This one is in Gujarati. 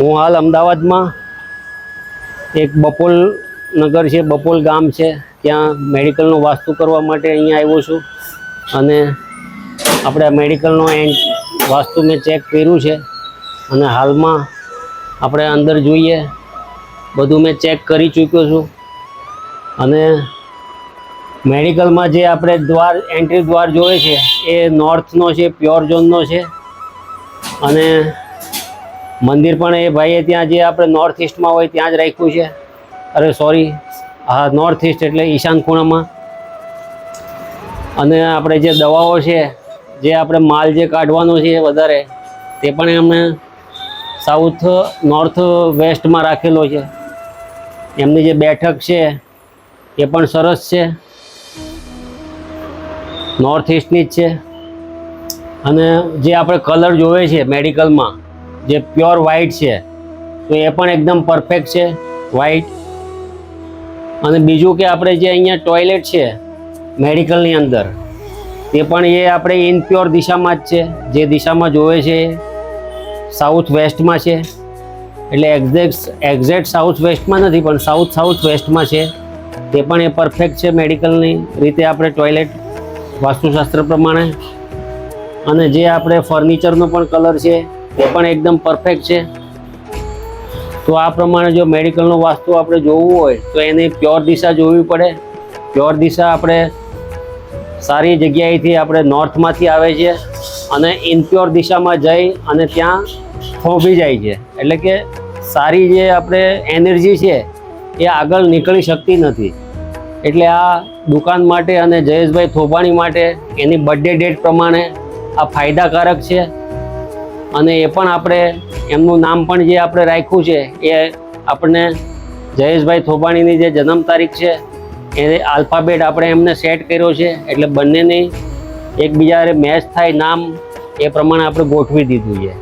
હું હાલ અમદાવાદમાં એક બપોલ નગર છે, બપોલ ગામ છે, ત્યાં મેડિકલનું વાસ્તુ કરવા માટે અહીંયા આવ્યો છું. અને આપણે આ મેડિકલનો વાસ્તુ મેં ચેક કર્યું છે અને હાલમાં આપણે અંદર જોઈએ, બધું મેં ચેક કરી ચૂક્યો છું. અને મેડિકલમાં જે આપણે એન્ટ્રી દ્વાર જોઈએ છે એ નોર્થનો છે, પ્યોર ઝોનનો છે. અને મંદિર પણ એ ભાઈએ ત્યાં જે આપણે નોર્થ ઇસ્ટમાં હોય ત્યાં જ રાખ્યું છે. અરે સોરી, હા, નોર્થ ઇસ્ટ એટલે ઈશાન ખૂણામાં. અને આપણે જે દવાઓ છે, જે આપણે માલ જે કાઢવાનો છે વધારે, તે પણ એમને સાઉથ નોર્થ વેસ્ટમાં રાખેલો છે. એમની જે બેઠક છે એ પણ સરસ છે, નોર્થ ઇસ્ટની જ છે. અને જે આપણે કલર જોવે છે મેડિકલમાં, જે પ્યોર વ્હાઇટ છે, તો એ પણ એકદમ પરફેક્ટ છે, વ્હાઇટ. અને બીજું કે આપણે જે અહીંયા ટોયલેટ છે મેડિકલની અંદર, તે પણ એ આપણે ઇનપ્યોર દિશામાં જ છે. જે દિશામાં જોવે છે સાઉથ વેસ્ટમાં છે, એટલે એક્ઝેક્ટ સાઉથ વેસ્ટમાં નથી, પણ સાઉથ વેસ્ટમાં છે. તે પણ એ પરફેક્ટ છે મેડિકલની રીતે, આપણે ટોયલેટ વાસ્તુશાસ્ત્ર પ્રમાણે. અને જે આપણે ફર્નિચરનો પણ કલર છે તે પણ એકદમ પરફેક્ટ છે. તો આ પ્રમાણે જો મેડિકલનો વાસ્તુ આપણે જોવું હોય તો એની પ્યોર દિશા જોવી પડે. પ્યોર દિશા આપણે સારી જગ્યાએથી આપણે નોર્થમાંથી આવે છે અને ઇનપ્યોર દિશામાં જઈ અને ત્યાં થોભી જાય છે. એટલે કે સારી જે આપણે એનર્જી છે એ આગળ નીકળી શકતી નથી. એટલે આ દુકાન માટે અને જયેશભાઈ થોબાણી માટે એની બર્થડે ડેટ પ્રમાણે આ ફાયદાકારક છે. અને એ પણ આપણે એમનું નામ પણ જે આપણે રાખ્યું છે એ આપણને જયેશભાઈ થોબાણીની જે જન્મ તારીખ છે એ આલ્ફાબેટ આપણે એમને સેટ કર્યો છે, એટલે બંનેની એકબીજા મેચ થાય નામ, એ પ્રમાણે આપણે ગોઠવી દીધું છે.